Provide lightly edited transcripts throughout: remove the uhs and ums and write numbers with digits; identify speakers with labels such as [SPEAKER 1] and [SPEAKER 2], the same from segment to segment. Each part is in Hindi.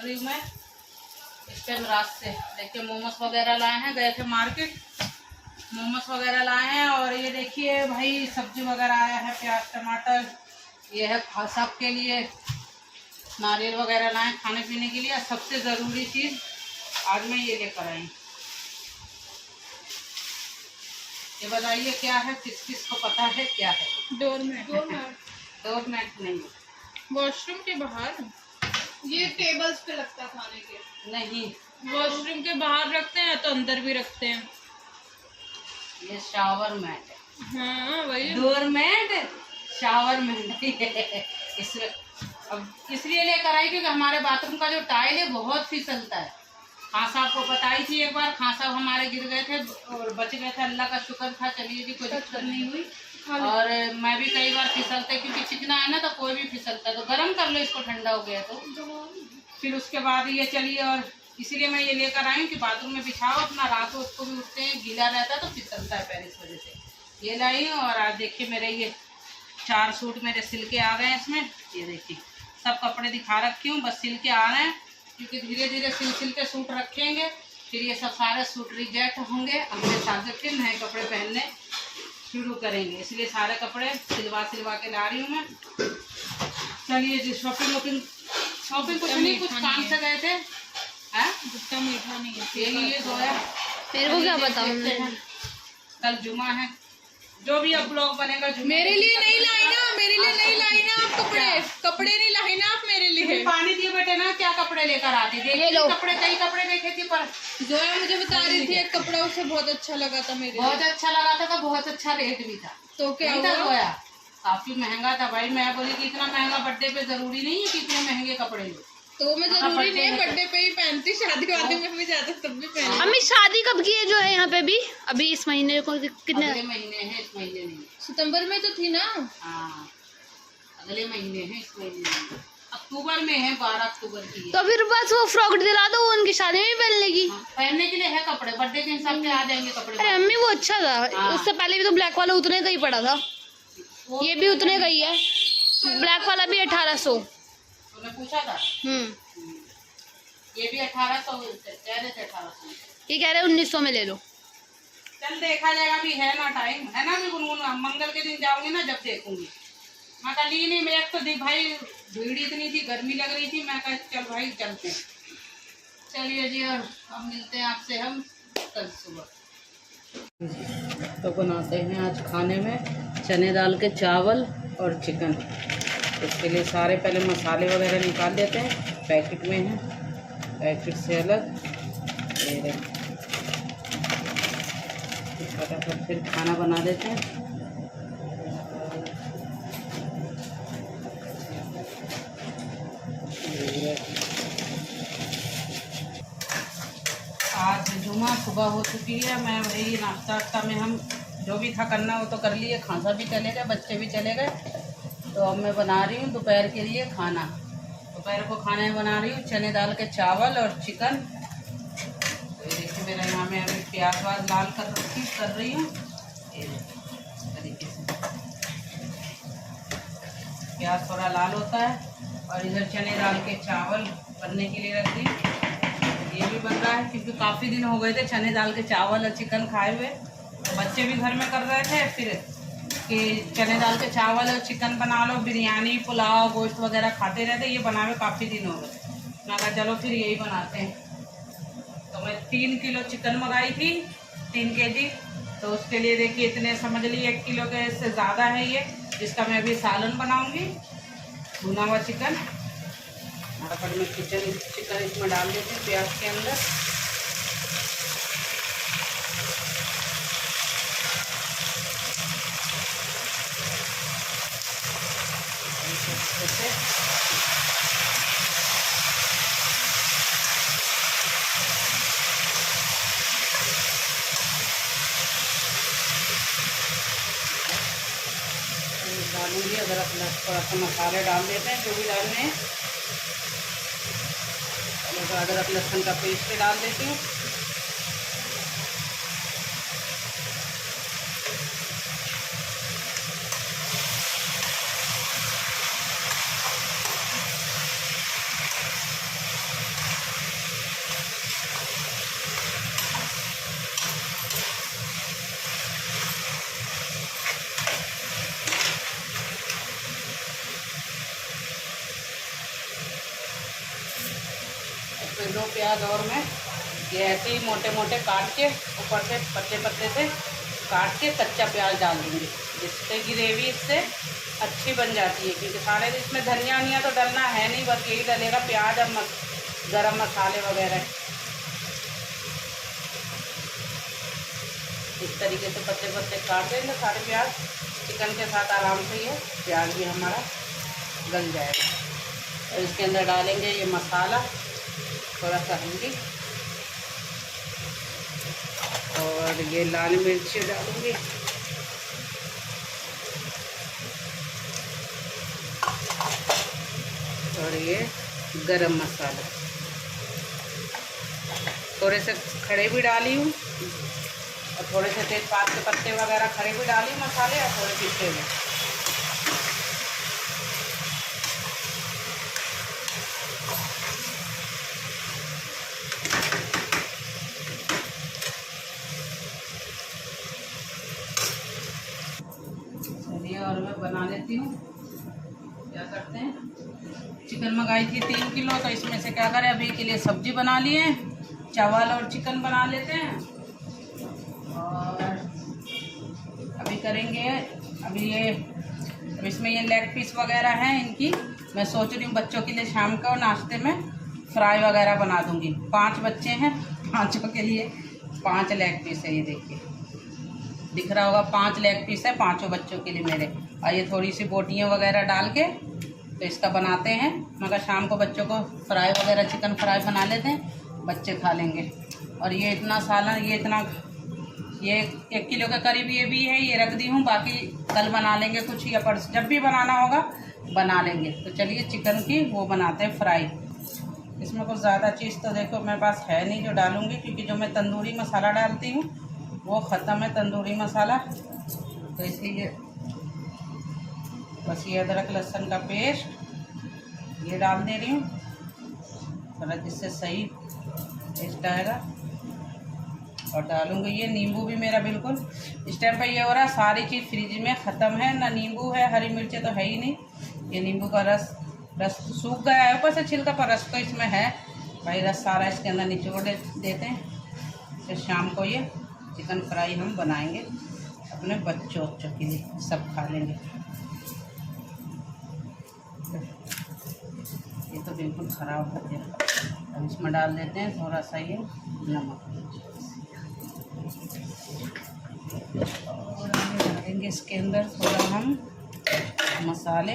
[SPEAKER 1] रही हूँ मैं इस टाइम रात से। देखिए मोमोज वगैरह लाए हैं, गए थे मार्केट, मोमोज वगैरह लाए हैं। और ये देखिए भाई सब्जी वगैरह आया है, प्याज टमाटर, ये है सबके लिए नारियल वगैरह लाए खाने पीने के लिए। सबसे ज़रूरी चीज़ आज मैं ये लेकर आई। ये बताइए क्या है, किस किस को पता है क्या है?
[SPEAKER 2] डोरमैट।
[SPEAKER 1] डोरमैट नहीं,
[SPEAKER 2] वॉशरूम के बाहर ये टेबल्स पे लगता खाने के,
[SPEAKER 1] नहीं
[SPEAKER 2] वॉशरूम के बाहर रखते हैं तो अंदर भी रखते हैं।
[SPEAKER 1] ये शावर मैट है।
[SPEAKER 2] हाँ वही
[SPEAKER 1] डोरमैट शावर मैट इसमें अब इसलिए लेकर आई क्योंकि हमारे बाथरूम का जो टाइल है बहुत फिसलता है। खां साहब को बताई थी एक बार, खां साहब हमारे गिर गए थे और बच गए थे, अल्लाह का शुक्र था। चलिए जी कोई दिक्कत नहीं हुई। और मैं भी कई बार फिसलते क्योंकि चिकना है ना तो कोई भी फिसलता है, तो गर्म कर लो इसको, ठंडा हो गया तो फिर उसके बाद ये चलिए। और इसीलिए मैं ये लेकर आई कि बाथरूम में बिछाओ अपना, रात को उसको भी उठते हैं गीला रहता है तो फिसलता है पैर, इस वजह से ये लाई हूँ। और आज देखिए मेरे ये 4 सूट मेरे सिल के आ गए हैं इसमें। ये देखिए सब कपड़े दिखा रखी हूँ, बस सिल के आ रहे हैं क्योंकि धीरे धीरे सिल के सूट रखेंगे, फिर ये सब सारे सूट रिजेक्ट होंगे, अगले साल से फिर नए कपड़े पहनने शुरू करेंगे। इसलिए सारे कपड़े सिलवा के ला रही हूँ मैं। चलिए जी शॉपिंग कुछ नहीं, कुछ काम से गए थे।
[SPEAKER 2] जितना मीठा नहीं है
[SPEAKER 1] यही सोया,
[SPEAKER 3] मेरे को क्या पता।
[SPEAKER 1] कल जुमा है, जो भी अब ब्लॉग बनेगा
[SPEAKER 2] मेरे लिए नहीं लाई ना, मेरे लिए नहीं लाई ना आप कपड़े नहीं लाई ना आप मेरे लिए।
[SPEAKER 1] पानी दिए बेटे ना, क्या कपड़े लेकर आती देखिए कपड़े, कई कपड़े देखे थे पर
[SPEAKER 2] जोया मुझे बता रही थी एक कपड़ा उसे बहुत अच्छा लगा था, मेरे
[SPEAKER 1] बहुत अच्छा लगा था, बहुत अच्छा रेट भी था।
[SPEAKER 2] तो क्या
[SPEAKER 1] हुआ जोया, काफी महंगा था भाई। मैं बोली कि इतना महंगा बर्थडे पे जरूरी नहीं है कि इतने महंगे कपड़े लो।
[SPEAKER 2] तो मैं जरूरी नहीं है बर्थडे पे ही पहनती, शादी वादी में भी जाता तब भी पहनती।
[SPEAKER 3] अम्मी शादी कब की है जो है यहाँ पे भी? अभी इस महीने को कितने
[SPEAKER 1] अगले महीने है, इस महीने नहीं।
[SPEAKER 2] सितंबर में तो थी ना।
[SPEAKER 1] हाँ अगले महीने है, इस महीने नहीं। अक्टूबर में है, 12 अक्टूबर की है।
[SPEAKER 3] तो फिर बस वो फ्रॉक दिला दो, वो उनकी शादी में भी पहन लेगी।
[SPEAKER 1] पहनने के लिए है कपड़े, बर्थडे के हिसाब से आ जाएंगे कपड़े।
[SPEAKER 3] अरे अम्मी वो अच्छा था, उससे पहले भी तो ब्लैक वाला उतने का ही पड़ा था, ये भी उतने का ही है। ब्लैक वाला भी 1800।
[SPEAKER 1] तूने पूछा था? ये भी 1800 कह रहे थे, 1800
[SPEAKER 3] ये कह रहे 1900 में ले लो।
[SPEAKER 1] चल देखा जाएगा, भी है ना टाइम, है ना भी गुनगुन। मंगल के दिन जाऊंगी ना जब देखूंगी। मैं कल ही नहीं, मैं तो देख भाई भीड़ इतनी थी, गर्मी लग रही थी, मैं कहा चल भाई चलते हैं। चलिए जी और अब मिलते हैं आपसे हम कल सुबह। तो बनाते हैं आज खाने में चने दाल के चावल और चिकन। इसके लिए सारे पहले मसाले वगैरह निकाल देते हैं, पैकेट में है, पैकेट से अलग फटाफट फिर खाना बना देते हैं। आज जुमा सुबह हो चुकी है, मैं वही नाश्ता में हम जो भी था करना वो तो कर लिए, खांसा भी चले गए, बच्चे भी चले गए। तो अब मैं बना रही हूँ दोपहर के लिए खाना। दोपहर को खाने में बना रही हूँ चने दाल के चावल और चिकन। तो ये देखिए मेरा यहाँ में अभी प्याज वाज लाल कर रही हूँ, तरीके से प्याज थोड़ा लाल होता है। और इधर चने दाल के चावल बनने के लिए रख दी। ये भी बन रहा है क्योंकि काफ़ी दिन हो गए थे चने दाल के चावल और चिकन खाए हुए, तो बच्चे भी घर में कर रहे थे फिर कि चने दाल के चावल और चिकन बना लो, बिरयानी पुलाव गोश्त वगैरह खाते रहते, ये बना हुए काफ़ी दिन हो गए। मैं कहा चलो फिर यही बनाते हैं। तो मैं 3 किलो चिकन मंगाई थी, 3 केजी। तो उसके लिए देखिए इतने समझ लीजिए 1 किलो के से ज़्यादा है ये, जिसका मैं अभी सालन बनाऊँगी, भुना हुआ चिकन। फटाफट में चिकन इसमें डाल देते हैं प्याज के अंदर। डालूंगी अदरक थोड़ा सा मसाले डाल देते हैं जो भी डालने हैं। अदरक लहसुन का पेस्ट डाल देती हूँ। प्याज और मैं ये ऐसे ही मोटे मोटे काट के ऊपर से पतले पतले से काट के कच्चा प्याज डाल दूँगी, जिससे ग्रेवी इससे अच्छी बन जाती है। क्योंकि सारे इसमें धनिया वनिया तो डलना है नहीं, बस यही डलेगा प्याज और गरम मसाले वगैरह। इस तरीके से पत्ते पत्ते काट देंगे सारे प्याज। चिकन के साथ आराम से ये प्याज भी हमारा गल जाएगा। और इसके अंदर डालेंगे ये मसाला, थोड़ा सा हल्दी और ये लाल मिर्च डालूंगी, और ये गरम मसाला। थोड़े से खड़े भी डाली हूँ और थोड़े से तेजपात के पत्ते वगैरह खड़े भी डाली मसाले, और थोड़े पीछे हुए। चलिए और मैं बना लेती हूँ। क्या करते हैं, चिकन मंगाई थी 3 किलो, तो इसमें से क्या करें, अभी के लिए सब्जी बना लिए, चावल और चिकन बना लेते हैं। और अभी करेंगे, अभी इसमें ये लेग पीस वगैरह हैं इनकी, मैं सोच रही हूँ बच्चों के लिए शाम का और नाश्ते में फ्राई वगैरह बना दूँगी। 5 बच्चे हैं, 5 के लिए 5 लेग पीस है। ये देखिए दिख रहा होगा, 5 लेग पीस है 5 बच्चों के लिए मेरे। और ये थोड़ी सी बोटियाँ वगैरह डाल के तो इसका बनाते हैं, मगर शाम को बच्चों को फ्राई वगैरह चिकन फ्राई बना लेते हैं, बच्चे खा लेंगे। और ये इतना सालन, ये 1 किलो के करीब ये भी है, ये रख दी हूँ। बाकी कल बना लेंगे कुछ, या परसों जब भी बनाना होगा बना लेंगे। तो चलिए चिकन की वो बनाते हैं फ्राई। इसमें कुछ ज़्यादा चीज़ तो देखो मेरे पास है नहीं जो डालूँगी, क्योंकि जो मैं तंदूरी मसाला डालती हूँ वो ख़त्म है, तंदूरी मसाला। तो इसलिए बस ये अदरक लहसुन का पेस्ट ये डाल दे रही हूँ थोड़ा, जिससे सही टेस्ट आएगा। और डालूँगी ये नींबू भी मेरा बिल्कुल इस टाइम पर ये हो रहा है, सारी चीज़ फ्रिज में ख़त्म है, ना नींबू है, हरी मिर्चें तो है ही नहीं। ये नींबू का रस सूख गया है ऊपर से छिलका, पर रस तो इसमें है भाई, रस सारा इसके अंदर निचोड़ देते हैं। फिर शाम को ये चिकन फ्राई हम बनाएंगे अपने बच्चों के लिए, सब खा लेंगे। ये तो बिल्कुल ख़राब हो गया। अब इसमें डाल देते हैं थोड़ा सा ये नमक, और डालेंगे इसके अंदर थोड़ा हम मसाले।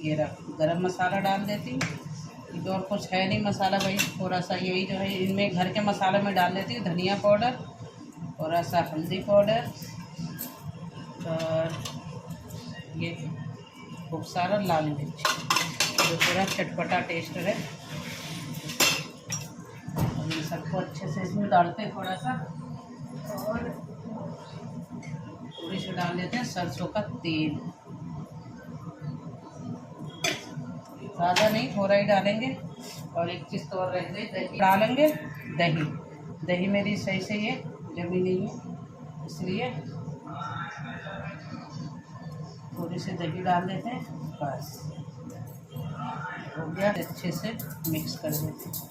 [SPEAKER 1] ये गरम मसाला डाल देती हूँ, क्योंकि और कुछ है नहीं मसाला भाई, थोड़ा सा यही जो है इनमें घर के मसाले में डाल देती हूँ। धनिया पाउडर, थोड़ा सा हल्दी पाउडर, और ये खूब सारा लाल मिर्च, जो पूरा चटपटा टेस्ट है। और इन सबको अच्छे से इसमें डालते हैं थोड़ा सा, और थोड़ी सी डाल देते हैं सरसों का तेल, ज़्यादा नहीं, थोड़ा ही डालेंगे। और एक चीज़ तो और रह गई, दही डालेंगे। दही मेरी सही से ये जमी नहीं है, इसलिए थोड़ी सी दही डाल देते हैं, बस हो गया। अच्छे से मिक्स कर देते हैं।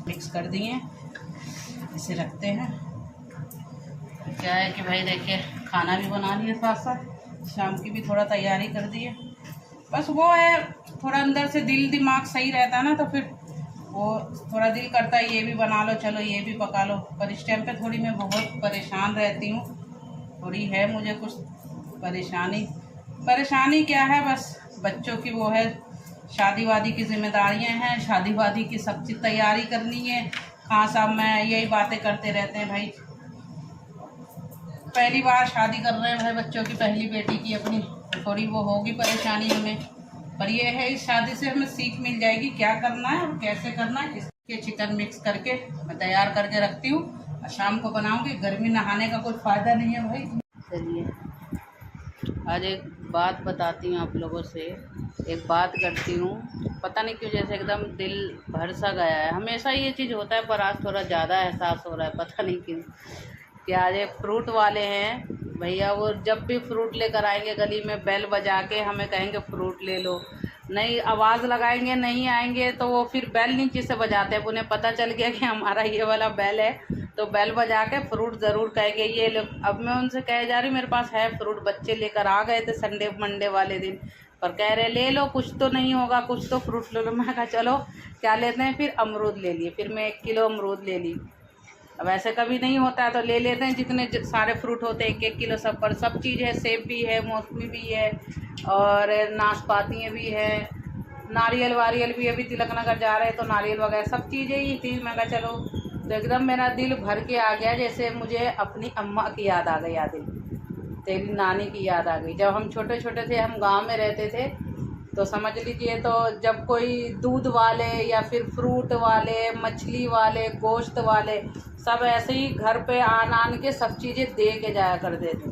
[SPEAKER 1] मिक्स कर दिए, इसे रखते हैं। क्या है कि भाई देखिए खाना भी बना लिए, साथ साथ शाम की भी थोड़ा तैयारी कर दी है। बस वो है थोड़ा अंदर से दिल दिमाग सही रहता है ना, तो फिर वो थोड़ा दिल करता है ये भी बना लो, चलो ये भी पका लो। पर इस टाइम पे थोड़ी मैं बहुत परेशान रहती हूँ, थोड़ी है मुझे कुछ परेशानी क्या है, बस बच्चों की वो है, शादी वादी की जिम्मेदारियाँ हैं, शादी वादी की सब चीज़ तैयारी करनी है। हाँ साहब मैं यही बातें करते रहते हैं भाई, पहली बार शादी कर रहे हैं भाई बच्चों की, पहली बेटी की अपनी, थोड़ी वो होगी परेशानी हमें। पर ये है इस शादी से हमें सीख मिल जाएगी क्या करना है और कैसे करना है। इसके चिकन मिक्स करके मैं तैयार करके रखती हूँ, और शाम को बनाऊँगी। गर्मी नहाने का कोई फ़ायदा नहीं है भाई। चलिए आज एक बात बताती हूँ आप लोगों से, एक बात करती हूँ। पता नहीं क्यों जैसे एकदम दिल भर सा गया है, हमेशा ये चीज़ होता है, पर आज थोड़ा ज़्यादा एहसास हो रहा है, पता नहीं क्यों। कि आज एक फ्रूट वाले हैं भैया, वो जब भी फ्रूट लेकर आएंगे गली में बेल बजा के हमें कहेंगे फ्रूट ले लो, नहीं आवाज़ लगाएंगे नहीं आएंगे तो वो फिर बेल नीचे से बजाते हैं। उन्हें पता चल गया कि हमारा ये वाला बेल है, तो बेल बजा के फ्रूट ज़रूर कहेंगे ये लो। अब मैं उनसे कहे जा रही मेरे पास है फ्रूट, बच्चे लेकर आ गए थे संडे मंडे वाले दिन, पर कह रहे ले लो, कुछ तो नहीं होगा, कुछ तो फ्रूट ले लो। मैं कहा चलो क्या लेते हैं, फिर अमरूद ले लिए, फिर मैं 1 किलो अमरूद ले ली। अब ऐसे कभी नहीं होता है तो ले लेते हैं जितने सारे फ्रूट होते हैं 1-1 किलो सब पर। सब चीज़ है, सेब भी है, मौसमी भी है और नाशपाती भी है, नारियल वारियल भी। अभी तिलक नगर जा रहे हैं तो नारियल वगैरह सब चीज़ें ही थी। मैं कहा चलो, तो एकदम मेरा दिल भर के आ गया, जैसे मुझे अपनी अम्मा की याद आ गई, याद तेरी नानी की याद आ गई। जब हम छोटे छोटे थे, हम गांव में रहते थे, तो समझ लीजिए तो जब कोई दूध वाले या फिर फ्रूट वाले, मछली वाले, गोश्त वाले सब ऐसे ही घर पे आन के सब चीज़ें दे के जाया करते थे।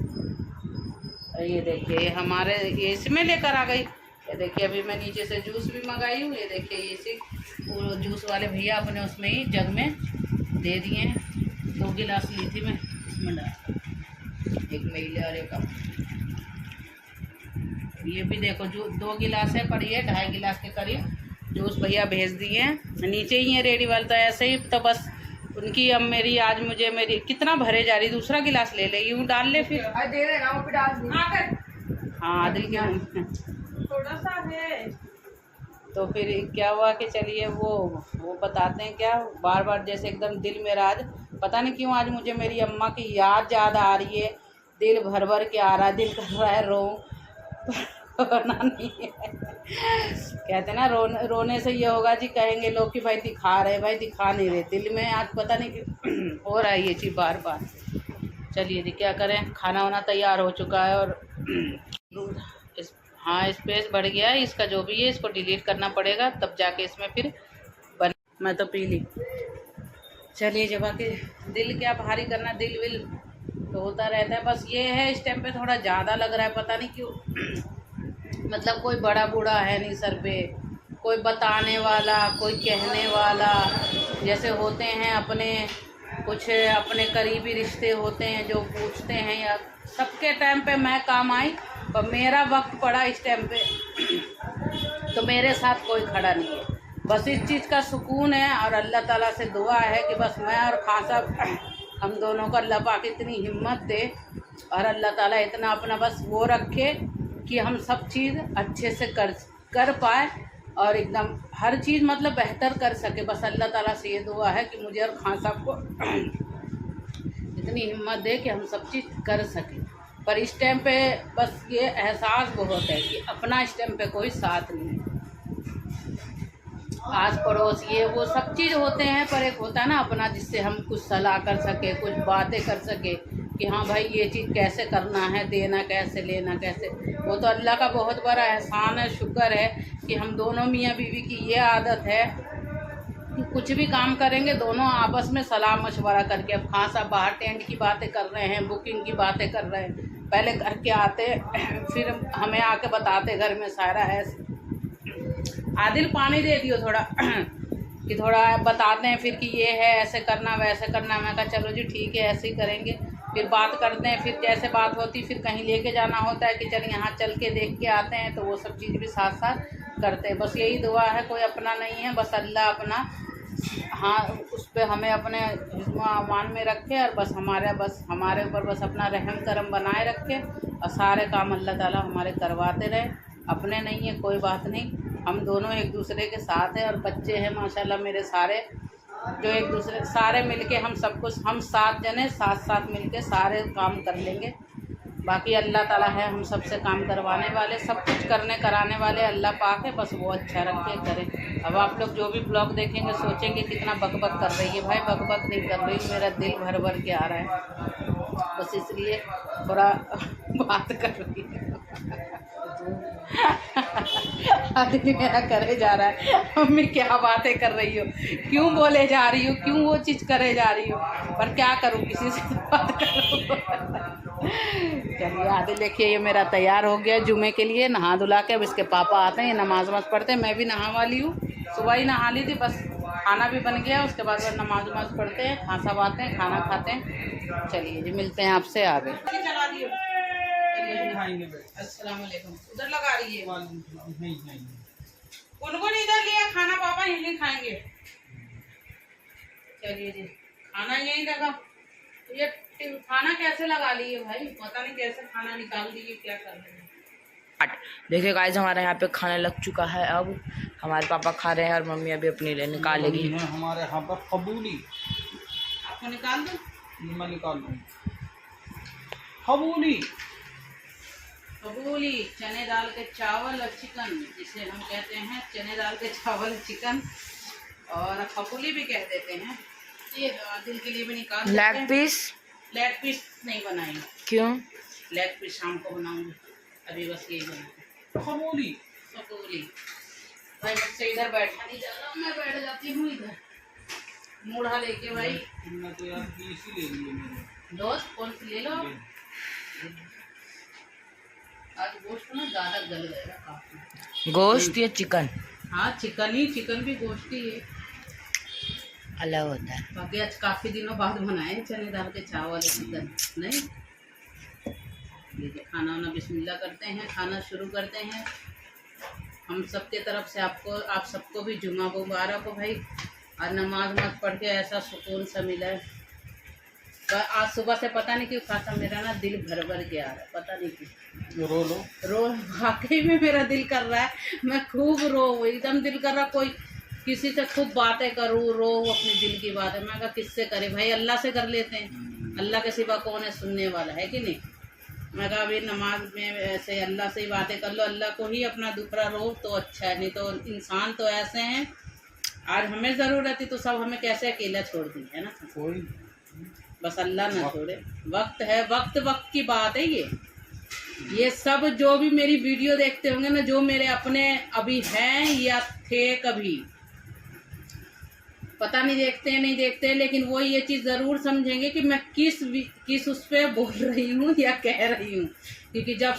[SPEAKER 1] ये देखिए हमारे ये इसमें लेकर आ गई। ये देखिए अभी मैं नीचे से जूस भी मंगाई हूँ। ये देखिए ये इसी वो जूस वाले भैया अपने उसमें ही जग में दे दिए हैं। 2 गिलास ली थी मैं, इसमें डाल, एक मेले और एक ये भी देखो जो 2 गिलास है, पर ये 2.5 गिलास के करीब जूस भैया भेज दिए हैं। नीचे ही है रेडी वाला, तो ऐसे ही तो बस उनकी अब मेरी आज मुझे मेरी कितना भरे जा रही, दूसरा गिलास ले ले, यूँ डाल ले फिर
[SPEAKER 2] दे देना वो भी डाल दे।
[SPEAKER 1] हाँ आदिल के
[SPEAKER 2] थोड़ा सा है
[SPEAKER 1] तो फिर क्या हुआ कि चलिए वो बताते हैं क्या, बार बार जैसे एकदम दिल मेरा आज पता नहीं क्यों आज मुझे मेरी अम्मा की याद ज़्यादा आ रही है, दिल भर भर के आ रहा है, दिल कर रहा है रो रोना नहीं है। कहते ना रोने से ये होगा जी, कहेंगे लोग कि भाई दिखा रहे, भाई दिखा नहीं रहे, दिल में आज पता नहीं कि हो रहा है ये चीज़ बार बार। चलिए जी क्या करें, खाना वाना तैयार हो चुका है और हाँ स्पेस बढ़ गया है इसका, जो भी है इसको डिलीट करना पड़ेगा तब जाके इसमें फिर बन। मैं तो पी ली। चलिए जब बाकी दिल क्या भारी करना, दिल विल तो होता रहता है, बस ये है इस टाइम पे थोड़ा ज़्यादा लग रहा है, पता नहीं क्यों। मतलब कोई बड़ा बूढ़ा है नहीं सर पे, कोई बताने वाला, कोई कहने वाला, जैसे होते हैं अपने कुछ अपने करीबी रिश्ते होते हैं जो पूछते हैं, या सबके टाइम पे मैं काम आई, पर मेरा वक्त पड़ा इस टाइम पे तो मेरे साथ कोई खड़ा नहीं है। बस इस चीज़ का सुकून है और अल्लाह ताला से दुआ है कि बस मैं और खान साहब हम दोनों को अल्लाह पाक इतनी हिम्मत दे और अल्लाह ताला इतना अपना बस वो रखे कि हम सब चीज़ अच्छे से कर पाए और एकदम हर चीज़ मतलब बेहतर कर सके। बस अल्लाह ताला से ये दुआ है कि मुझे और खान साहब को इतनी हिम्मत दे कि हम सब चीज़ कर सकें। पर इस टाइम पे बस ये एहसास बहुत है कि अपना इस टाइम पे कोई साथ नहीं है। आस पड़ोस ये वो सब चीज़ होते हैं, पर एक होता है ना अपना, जिससे हम कुछ सलाह कर सके, कुछ बातें कर सके कि हाँ भाई ये चीज़ कैसे करना है, देना कैसे, लेना कैसे। वो तो अल्लाह का बहुत बड़ा एहसान है, शुक्र है कि हम दोनों मियाँ बीवी की ये आदत है कि कुछ भी काम करेंगे दोनों आपस में सलाह मशवरा करके। अब खान साहब बाहर टेंट की बातें कर रहे हैं, बुकिंग की बातें कर रहे हैं, पहले घर के आते फिर हमें आके बताते घर में सारा है। आदिल पानी दे दियो थोड़ा कि थोड़ा बताते हैं फिर कि ये है ऐसे करना वैसे करना। मैं कहा चलो जी ठीक है ऐसे ही करेंगे। फिर बात करते हैं, फिर जैसे बात होती फिर कहीं लेके जाना होता है कि चल यहाँ चल के देख के आते हैं, तो वो सब चीज़ भी साथ साथ करते हैं। बस यही दुआ है, कोई अपना नहीं है, बस अल्लाह अपना हाँ उस पर हमें अपने मान में रखे और बस हमारे ऊपर बस अपना रहम करम बनाए रखे और सारे काम अल्लाह ताला हमारे करवाते रहे। अपने नहीं है कोई बात नहीं, हम दोनों एक दूसरे के साथ हैं और बच्चे हैं माशाल्लाह मेरे सारे, जो एक दूसरे सारे मिलके हम सब कुछ, हम 7 जने साथ मिलके सारे काम कर लेंगे। बाकी अल्लाह ताला है हम सबसे काम करवाने वाले, सब कुछ करने कराने वाले अल्लाह पाक है, बस वो अच्छा रखे करें। अब आप लोग जो भी ब्लॉग देखेंगे सोचेंगे कितना बकबक कर रही है। भाई बकबक नहीं कर रही, मेरा दिल भर भर के आ रहा है, बस इसलिए थोड़ा बात कर रही है। आदमी मेरा करे जा रहा है, मम्मी क्या बातें कर रही हो, क्यों बोले जा रही हो, क्यों वो चीज़ करे जा रही हो, पर क्या करूँ किसी से बात करूँ। चलिए आदिल देखिए ये मेरा तैयार हो गया जुमे के लिए, नहा धुला के। अब इसके पापा आते हैं, नमाज वमाज पढ़ते हैं, मैं भी नहा वाली हूँ, सुबह ही नहा ली थी, बस खाना भी बन गया। उसके बाद नमाज वमाज पढ़ते हैं, खान साहब आते हैं, खाना खाते हैं। चलिए जी मिलते हैं आपसे आगे। अस्सलाम वालेकुम। उधर लगा रही है गुनगुन इधर लिया खाना, पापा यहीं खाएंगे। चलिए जी, खाना यहीं लगा। ये खाना कैसे लगा लिए भाई, पता नहीं कैसे खाना निकाल दिए, क्या कर रहे हैं।
[SPEAKER 2] देखिए गाइस, हमारे यहाँ पे खाने लग चुका है। अब हमारे पापा खा रहे हैं और मम्मी अभी अपने लिए निकालेगी।
[SPEAKER 4] हमारे यहाँ पर कबूली,
[SPEAKER 1] आपको निकाल दो,
[SPEAKER 4] मैं निकाल दूँ। कबूली
[SPEAKER 1] कबूली चने दाल के चावल और चिकन, जिसे हम कहते हैं चने दाल के चावल चिकन, और कबूली भी कह देते हैं। ये दिल के लिए भी निकाल देते हैं।
[SPEAKER 2] Leg piece?
[SPEAKER 1] लेग पीस नहीं बनाएंगे।
[SPEAKER 2] क्यों?
[SPEAKER 1] लेग पीस शाम को बनाऊंगी, अभी बस यही बनाते।
[SPEAKER 4] कबूली
[SPEAKER 1] कबूली भाई, मुझसे इधर बैठा नहीं जा रहा, मैं बैठ जाती हूँ इधर मूढ़ा लेके। भाई
[SPEAKER 4] तुमने तो यार इसी ले लिए मेरे
[SPEAKER 1] दोस्त, कौन सी ले लो। आज गोश्त ना ज़्यादा गल गया काफी।
[SPEAKER 2] गोश्त या चिकन?
[SPEAKER 1] हाँ चिकन ही, चिकन भी गोश्त ही है,
[SPEAKER 2] अलग होता है।
[SPEAKER 1] बाकी आज काफ़ी दिनों बाद बनाए चने दाल के चावल चिकन। नहीं देखिए, खाना वाना बिस्मिल्लाह करते हैं, खाना शुरू करते हैं। हम सबके तरफ से आप सबको भी जुमा मुबारक हो भाई। आज नमाज पढ़ के ऐसा सुकून सा मिला है। आज सुबह से पता नहीं क्यों खासा मेरा ना दिल भर भर के आ रहा है, पता नहीं क्यों।
[SPEAKER 4] रो लो,
[SPEAKER 1] वाकई में मेरा दिल कर रहा है, मैं खूब रो, एकदम दिल कर रहा कोई किसी से खूब बातें करूँ, रो अपने दिल की बातें। मैं कहा किससे करे भाई, अल्लाह से कर लेते हैं, अल्लाह के सिवा कौन है सुनने वाला, है कि नहीं। मैं कहा अभी नमाज में ऐसे अल्लाह से ही बातें कर लो, अल्लाह को ही अपना दुखड़ा रो तो अच्छा है, नहीं तो इंसान तो ऐसे हैं, आज हमें ज़रूरत है तो सब हमें कैसे अकेला छोड़ दी है ना।
[SPEAKER 4] कोई
[SPEAKER 1] बस अल्लाह ना छोड़े। वक्त है, वक्त की बात है ये सब जो भी मेरी वीडियो देखते होंगे ना, जो मेरे अपने अभी हैं या थे कभी, पता नहीं देखते हैं नहीं देखते हैं, लेकिन वो ये चीज़ ज़रूर समझेंगे कि मैं किस उस पर बोल रही हूँ या कह रही हूँ। क्योंकि जब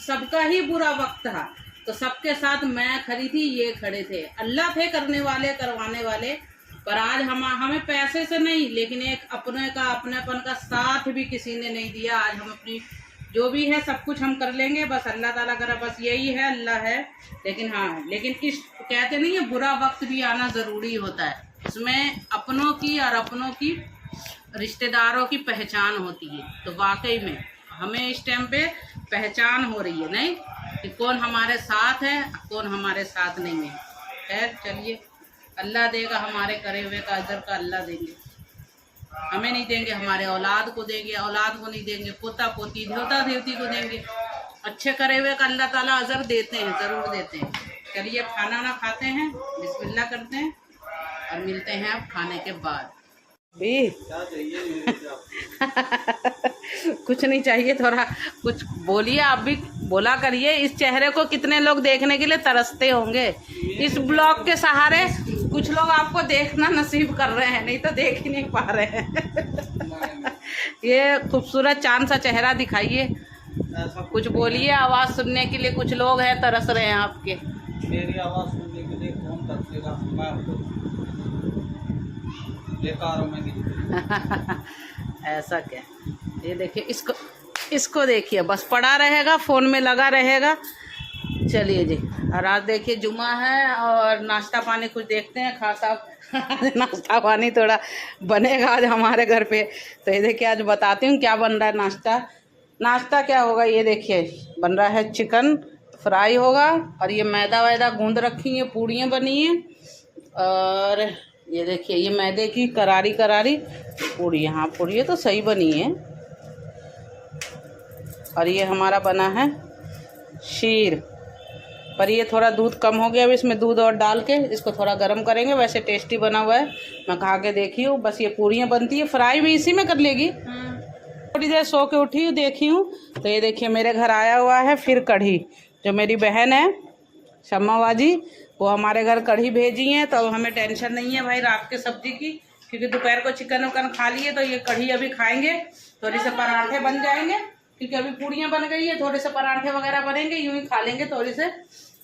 [SPEAKER 1] सबका ही बुरा वक्त था तो सबके साथ मैं खड़ी थी, ये खड़े थे, अल्लाह थे करने वाले करवाने वाले। पर आज हमें पैसे से नहीं, लेकिन एक अपनेपन का साथ भी किसी ने नहीं दिया। आज हम अपनी जो भी है सब कुछ हम कर लेंगे, बस अल्लाह ताला करा, बस यही है, अल्लाह है। लेकिन इस कहते नहीं है बुरा वक्त भी आना ज़रूरी होता है, इसमें अपनों की रिश्तेदारों की पहचान होती है। तो वाकई में हमें इस टाइम पे पहचान हो रही है नहीं कि कौन हमारे साथ है कौन हमारे साथ नहीं है। खैर चलिए, अल्लाह देगा, हमारे करे हुए का अजर का अल्लाह देंगे, हमें नहीं देंगे, हमारे औलाद को देंगे, औलाद को नहीं देंगे, पोता पोती देवता देवती को देंगे। अच्छे करे हुए का अल्लाह ताला अजर देते हैं, ज़रूर देते हैं। चलिए खाना ना खाते हैं, बिस्मिल्लाह करते हैं और मिलते हैं अब खाने के बाद। भी
[SPEAKER 4] क्या चाहिए मेरे से आपको?
[SPEAKER 1] कुछ नहीं चाहिए, थोड़ा कुछ बोलिए, आप भी बोला करिए। इस चेहरे को कितने लोग देखने के लिए तरसते होंगे। इस ब्लॉग के सहारे कुछ लोग आपको देखना नसीब कर रहे हैं, नहीं तो देख ही नहीं पा रहे हैं। ये खूबसूरत चांद सा चेहरा दिखाइए, कुछ बोलिए। आवाज़ सुनने के लिए कुछ लोग हैं, तरस रहे हैं आपके।
[SPEAKER 4] मेरी आवाज़ सुनने के लिए कौन तरसेगा? मैं आपको बेकार हूँ मैं।
[SPEAKER 1] ऐसा क्या? ये देखिए, इसको देखिए, बस पड़ा रहेगा, फ़ोन में लगा रहेगा। चलिए जी, और आज देखिए जुमा है और नाश्ता पानी कुछ देखते हैं, खासा नाश्ता पानी थोड़ा बनेगा आज हमारे घर पे। तो ये देखिए, आज बताती हूँ क्या बन रहा है। नाश्ता क्या होगा, ये देखिए बन रहा है चिकन फ्राई होगा, और ये मैदा वैदा गूंद रखी है, पूड़ियाँ बनी हैं, और ये देखिए ये मैदे की करारी पूड़ियाँ। हाँ पूड़ियाँ तो सही बनी है। और ये हमारा बना है शीर, पर ये थोड़ा दूध कम हो गया, अब इसमें दूध और डाल के इसको थोड़ा गर्म करेंगे। वैसे टेस्टी बना हुआ है, मैं खा के देखी हूँ। बस ये पूड़ियाँ बनती है, फ्राई भी इसी में कर लेगी। थोड़ी देर सो के उठी हूँ, देखी हूँ, तो ये देखिए मेरे घर आया हुआ है फिर कढ़ी। जो मेरी बहन है शम्माबाजी, वो हमारे घर कढ़ी भेजी हैं, तो अब हमें टेंशन नहीं है भाई रात के सब्जी की, क्योंकि दोपहर को चिकन उकन खा लिए, तो ये कढ़ी अभी खाएंगे। थोड़ी से पराठे बन जाएंगे, क्योंकि अभी पूड़ियाँ बन गई है, थोड़े से पराठे वगैरह बनेंगे, यूँ ही खा लेंगे। थोड़ी से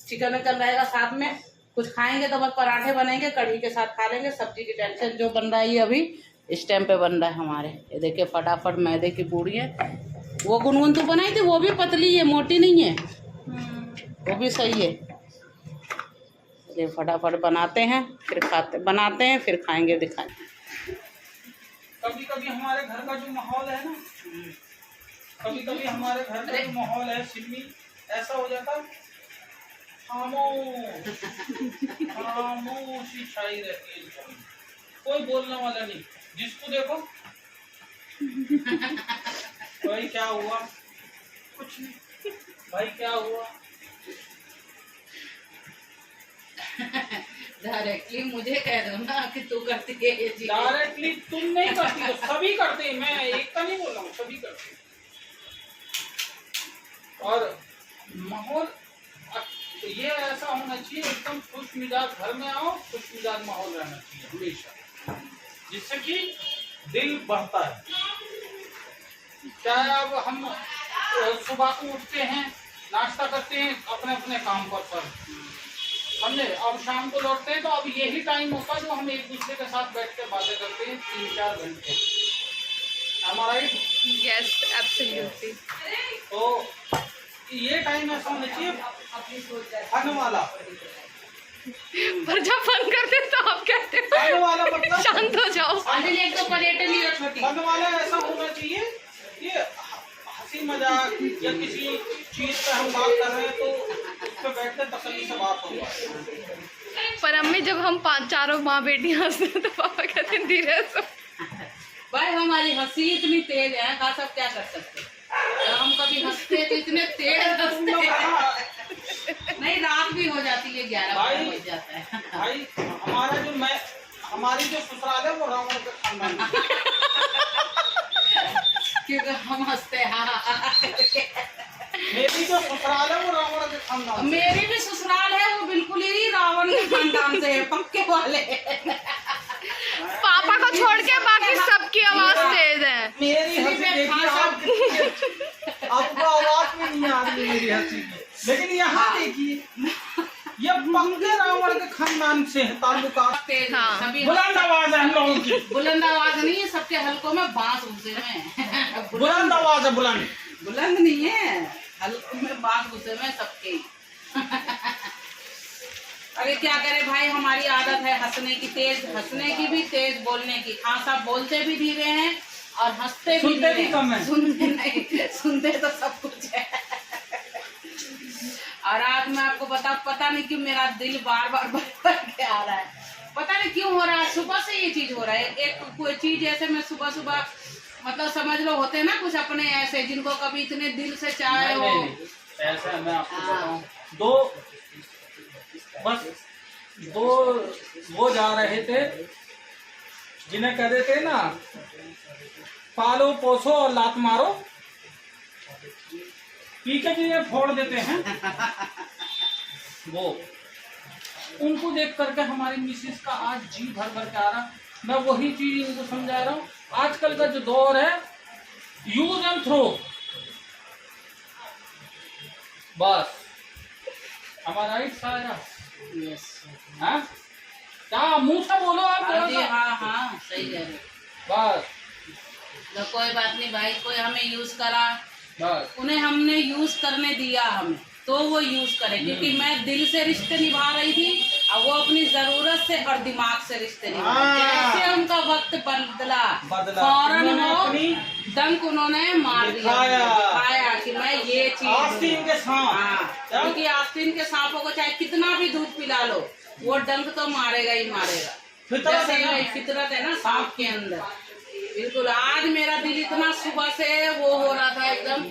[SPEAKER 1] चिकन उकन रहेगा साथ में, कुछ खाएंगे तो बस पराठे बनेंगे, कढ़ी के साथ खा लेंगे। सब्जी की टेंशन जो बन रहा है ये अभी इस टाइम पे बन रहा है हमारे। ये देखिए फटाफट मैदे की पूड़ी है। वो गुनगुन तो बनाई थी, वो भी पतली है, मोटी नहीं है, वो भी सही है। ये फटाफट बनाते हैं फिर बनाते हैं फिर खाएंगे दिखाएंगे।
[SPEAKER 4] कभी कभी हमारे घर का जो माहौल है ना, कभी कभी हमारे घर का जो माहौल है सिमी, ऐसा हो जाता है खामोशी छाई रहती है, कोई बोलने वाला नहीं। जिसको देखो भाई क्या हुआ, कुछ नहीं, भाई क्या हुआ।
[SPEAKER 1] डायरेक्टली मुझे कह दो ना कि तू करती है ये चीज़।
[SPEAKER 4] डायरेक्टली तुम नहीं करती हो, सभी करते हैं, मैं एक का नहीं बोल रहा हूँ, सभी करते हैं। और माहौल ये ऐसा होना चाहिए एकदम खुश मिजाज, घर में आओ खुश मिजाज माहौल रहना चाहिए हमेशा, जिससे कि दिल बढ़ता है। चाहे अब हम सुबह को उठते हैं, नाश्ता करते हैं अपने अपने काम पर समझे, अब शाम को लौटते हैं तो अब यही टाइम होता है जो हम एक दूसरे के साथ बैठ कर बातें करते हैं 3-4 घंटे, हमारा
[SPEAKER 3] यस एब्सोल्युटली।
[SPEAKER 4] तो ये टाइम ऐसा होना चाहिए फन वाला।
[SPEAKER 3] पर जब फन करते तो आप कहते
[SPEAKER 4] फन वाला मतलब
[SPEAKER 3] शांत हो जाओ।
[SPEAKER 1] एक तो पर्यटन ही है छोटी।
[SPEAKER 4] फन वाला ऐसा होना चाहिए कि हंसी मजाक या किसी चीज पे हम बात कर रहे हैं तो उस पर बैठ कर तसल्ली से बात होगा।
[SPEAKER 3] पर अम्मी जब हम 5-4 माँ बेटी हंसते हैं तो पापा कहते हैं धीरे से।
[SPEAKER 1] भाई हमारी हंसी इतनी तेज है, खास अब क्या कर सकते हैं। जब हम कभी हंसते हैं तो इतने तेज हंसते हैं, नहीं रात भी हो जाती है 11 बज जाता है।
[SPEAKER 4] भाई हमारी जो ससुराल है वो रावण के खानदान की।
[SPEAKER 1] क्योंकि हम हंसते हैं हाँ।
[SPEAKER 4] मेरी जो ससुराल है वो रावण के खानदान।
[SPEAKER 1] मेरी भी ससुराल है वो बिल्कुल ही रावण के खानदान से है, पक्के वाले।
[SPEAKER 3] पापा को छोड़ के बाकी सबकी आवाज तेज है।
[SPEAKER 4] मेरी हंसी देखिए आपको आवाज में नहीं आ रही मेरी हंसी की, लेकिन यहाँ देखिए ये पक्के रावण के खानदान से है ताल्लुकात।
[SPEAKER 3] हाँ।
[SPEAKER 1] सभी
[SPEAKER 4] बुलंद आवाज है हम लोगों की,
[SPEAKER 1] बुलंद आवाज नहीं है, सबके हलकों में बांस घुसे में।
[SPEAKER 4] बुलंद आवाज है, बुलंद
[SPEAKER 1] बुलंद नहीं है, हलकों में बांस घुसे में सबके। अरे क्या करे भाई, हमारी आदत है हंसने की, तेज हंसने की भी तेज बोलने की। हाँ सब बोलते भी धीरे हैं और हंसते भी
[SPEAKER 4] सुनते
[SPEAKER 1] धीरे
[SPEAKER 4] भी कम है।
[SPEAKER 1] सुनते नहीं, सुनते तो सब कुछ है। और आज मैं आपको पता नहीं क्यों मेरा दिल बार बार भर के आ रहा है, पता नहीं क्यों हो रहा है। सुबह से ये चीज हो रहा है, एक कोई चीज ऐसे मैं सुबह सुबह मतलब समझ लो होते हैं ना कुछ अपने ऐसे जिनको कभी इतने दिल से चाहे हो।
[SPEAKER 4] ऐसा मैं आपको बताऊं, दो वो जा रहे थे जिन्हें कह देते ना पालो पोसो और लात मारो, पी के जिन्हें फोड़ देते हैं वो, उनको देख करके हमारी मिसेस का आज जी भर भर के आ रहा। मैं वही चीज इनको समझा रहा हूँ, आजकल का जो दौर है यूज एंड थ्रो, बस हमारा राइट सारा
[SPEAKER 1] यस
[SPEAKER 4] हाँ क्या मुंह से बोलो आप थोड़ा सा।
[SPEAKER 1] हाँ हाँ सही कह रहे।
[SPEAKER 4] बस
[SPEAKER 1] तो कोई बात नहीं भाई, कोई हमें यूज करा,
[SPEAKER 4] बस
[SPEAKER 1] उन्हें हमने यूज करने दिया हमें, तो वो यूज करे। क्योंकि मैं दिल से रिश्ते निभा रही थी और वो अपनी जरूरत से और दिमाग से रिश्ते निभा रहे थे। जैसे उनका वक्त बदला फौरन वो डंक उन्होंने मार दिखाया कि मैं ये चीज
[SPEAKER 4] आस्तीन के सांप।
[SPEAKER 1] हाँ, क्योंकि आस्तीन के सांपों को चाहे कितना भी दूध पिला लो वो डंक तो मारेगा ही मारेगा। जैसे फितरत है ना सांप के अंदर, बिल्कुल। आज मेरा दिल इतना सुबह से वो हो रहा था एकदम,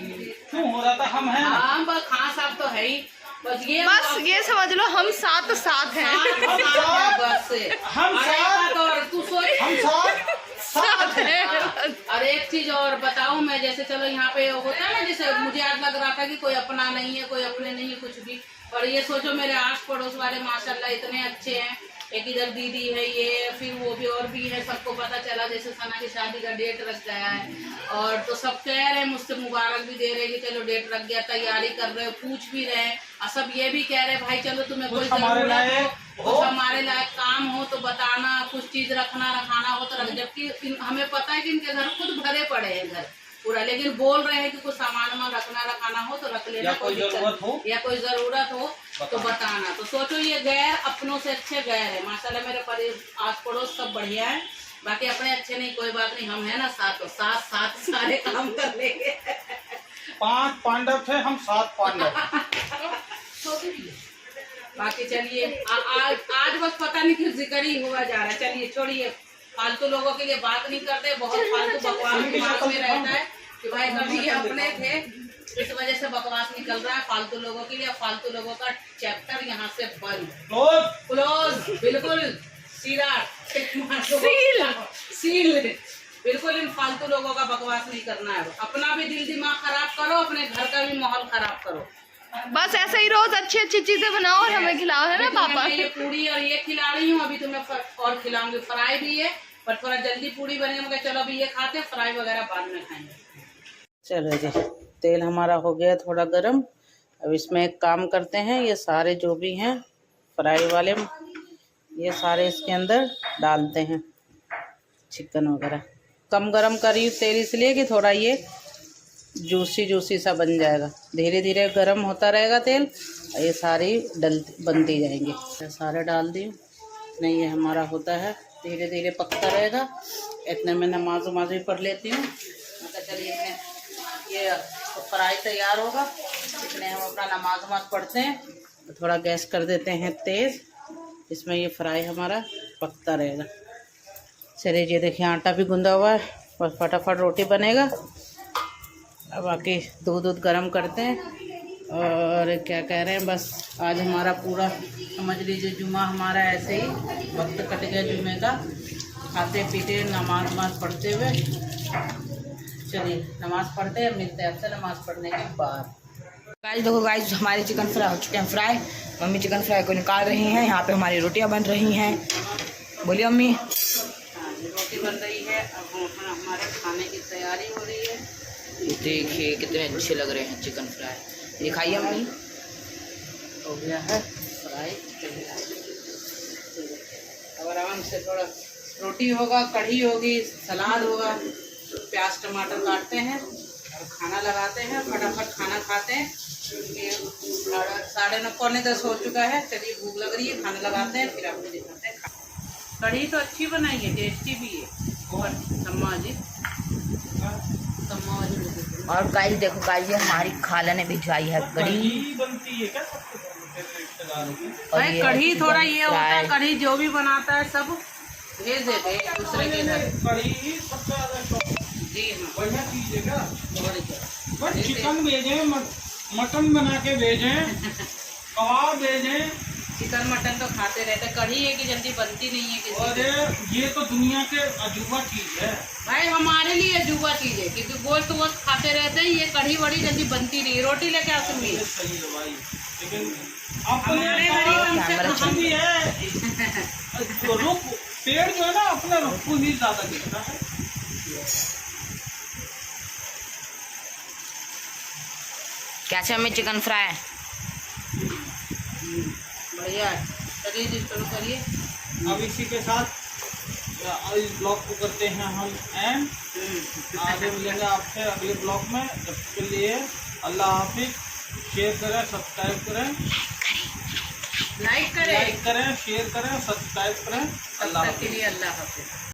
[SPEAKER 4] क्यों हो रहा था, हम हैं
[SPEAKER 1] हाँ बस खां साहब तो है ही, बस
[SPEAKER 3] ये समझ लो हम साथ हैं।
[SPEAKER 1] साथ है बस
[SPEAKER 4] हम साथ,
[SPEAKER 1] और तू सोच
[SPEAKER 4] हम साथ
[SPEAKER 3] हैं।
[SPEAKER 1] और एक चीज और बताऊं मैं, जैसे चलो यहाँ पे होता है ना, जैसे मुझे आज लग रहा था कि कोई अपना नहीं है, कोई अपने नहीं है कुछ भी, पर ये सोचो मेरे आस पड़ोस वाले माशाल्लाह इतने अच्छे हैं। एक इधर दीदी है, ये फिर वो भी और भी है, सबको पता चला जैसे सना की शादी का डेट रख गया है, और तो सब कह रहे हैं मुझसे मुबारक भी दे रहे कि चलो डेट रख गया, तैयारी कर रहे हो, पूछ भी रहे हैं, और सब ये भी कह रहे भाई चलो तुम्हें कोई जरूरत हो, कुछ हमारे लायक काम हो तो बताना, कुछ चीज रखना रखाना हो तो रख। जबकि हमें पता है कि इनके घर खुद भरे पड़े हैं घर, पूरा, लेकिन बोल रहे हैं कि कुछ सामान में रखाना हो तो रख लेना,
[SPEAKER 4] या कोई जरूरत हो,
[SPEAKER 1] या कोई जरूरत हो तो बताना। तो सोचो ये गैर अपनों से अच्छे गैर है, माशाल्लाह मेरे आस पड़ोस सब बढ़िया है। बाकी अपने अच्छे नहीं, कोई बात नहीं, हम है ना साथ साथ सारे काम कर लेंगे।
[SPEAKER 4] 5 पांडव थे, हम 7 पांडव।
[SPEAKER 1] बाकी चलिए आज बस पता नहीं क्यों जिक्र ही हुआ जा रहा है। चलिए छोड़िए, फालतू लोगों के लिए बात नहीं करते, बहुत फालतू बकवास दिमाग में रहता है कि भाई कभी ये अपने थे, इस वजह से बकवास निकल रहा है फालतू लोगों के लिए। फालतू लोगों का चैप्टर यहाँ से बंद, क्लोज, बिल्कुल सीधा सील। बिल्कुल इन फालतू लोगों का बकवास नहीं करना है। अपना भी दिल दिमाग खराब करो, अपने घर का भी माहौल खराब करो।
[SPEAKER 3] बस ऐसे ही रोज अच्छी अच्छी चीजें बनाओ और हमें खिलाओ, है ना पापा।
[SPEAKER 1] ये पूरी और ये खिला रही हूँ, अभी तुम्हें और खिलाऊंगी। फ्राई भी है पर थोड़ा जल्दी पूरी बने, मगर चलो अभी ये खाते, फ्राई वगैरह बाद में खाएंगे।
[SPEAKER 5] चलो जी, तेल हमारा हो गया थोड़ा गरम। अब इसमें एक काम करते हैं, ये सारे जो भी हैं फ्राई वाले, ये सारे इसके अंदर डालते हैं। चिकन वगैरह कम गरम करी तेल इसलिए कि थोड़ा ये जूसी सा बन जाएगा। धीरे धीरे गरम होता रहेगा तेल, ये सारी बनती जाएंगी। ये सारे डाल दी, नहीं ये हमारा होता है, धीरे धीरे पकता रहेगा। इतने में नमाज भी पढ़ लेती हूँ। चलिए ये तो फ्राई तैयार होगा, इतने हम अपना नमाज पढ़ते हैं। तो थोड़ा गैस कर देते हैं तेज़, इसमें ये फ्राई हमारा पकता रहेगा। चलिए ये देखिए आटा भी गूंदा हुआ है, बस फटाफट रोटी बनेगा। अब बाकी दूध गरम करते हैं। और क्या कह रहे हैं, बस आज हमारा पूरा समझ लीजिए जुम्मा हमारा ऐसे ही वक्त कट गया जुम्मे का, खाते पीते नमाज पढ़ते हुए। चलिए नमाज पढ़ते हैं, मिलते हैं आपसे नमाज पढ़ने के बाद।
[SPEAKER 2] गाइस देखो गाइस, हमारे चिकन फ्राई हो चुके हैं फ्राई। मम्मी चिकन फ्राई को निकाल रही हैं, यहाँ पे हमारी रोटियाँ बन रही हैं। बोलिए मम्मी।
[SPEAKER 5] हाँ रोटी बन रही है, अब हमारे खाने की तैयारी हो रही है।
[SPEAKER 2] देखिए कितने अच्छे लग रहे हैं चिकन फ्राई, दिखाइए मम्मी।
[SPEAKER 5] हो गया है फ्राई। अब आराम से थोड़ा रोटी होगा, कढ़ी होगी, सलाद होगा, प्याज टमाटर काटते हैं और खाना लगाते हैं, फटाफट खाना खाते हैं। 9:30 पौने 10 हो चुका है। चलिए भूख लग रही है, खाना लगाते हैं, फिर आपको दिखाते हैं। कढ़ी तो अच्छी बनाई है, टेस्टी भी है। और सम्मा जी
[SPEAKER 2] और गाइस देखो गाइस, ये हमारी खाला ने भिजवाई है कढ़ी
[SPEAKER 4] बनती है क्या रिश्तेदारों की?
[SPEAKER 1] भाई कढ़ी थोड़ा ये होता है, कढ़ी जो भी बनाता है सब भेज देते हैं दूसरे के घर।
[SPEAKER 4] कढ़ी सबसे ज्यादा शौक
[SPEAKER 1] जी हाँ,
[SPEAKER 4] बढ़िया चीज है क्या?
[SPEAKER 1] बढ़िया।
[SPEAKER 4] बस चिकन भेजें, मटन बना के भेजें, कबाब भेजें।
[SPEAKER 1] चिकन मटन तो खाते रहते, कढ़ी है कि जल्दी बनती नहीं है किसी
[SPEAKER 4] और
[SPEAKER 1] से।
[SPEAKER 4] ये तो दुनिया के अजूबा चीज है
[SPEAKER 1] भाई हमारे लिए अजूबा चीज है, क्योंकि गोश्त वोश्त खाते रहते हैं, ये कढ़ी बड़ी जल्दी बनती नहीं। रोटी लेके आ सकती
[SPEAKER 4] ये सही है भाई, लेकिन
[SPEAKER 1] हमारे
[SPEAKER 4] अपने
[SPEAKER 1] गरीब हमसे
[SPEAKER 4] कहाँ भी है तो रुख पेड़ जो है ना अपने रुख को ही ज्यादा दिखता है।
[SPEAKER 2] कैसे मम्मी चिकन फ्राई?
[SPEAKER 1] बढ़िया है। चलिए जी शुरू करिए।
[SPEAKER 4] अब इसी के साथ इस ब्लॉग को करते हैं हम एंड। आगे मिलेंगे आपसे अगले ब्लॉग में, तब के लिए अल्लाह हाफिज। शेयर करें, सब्सक्राइब करें,
[SPEAKER 1] लाइक करें,
[SPEAKER 4] शेयर करें, सब्सक्राइब करें।
[SPEAKER 1] तब तक के लिए अल्लाह हाफिज।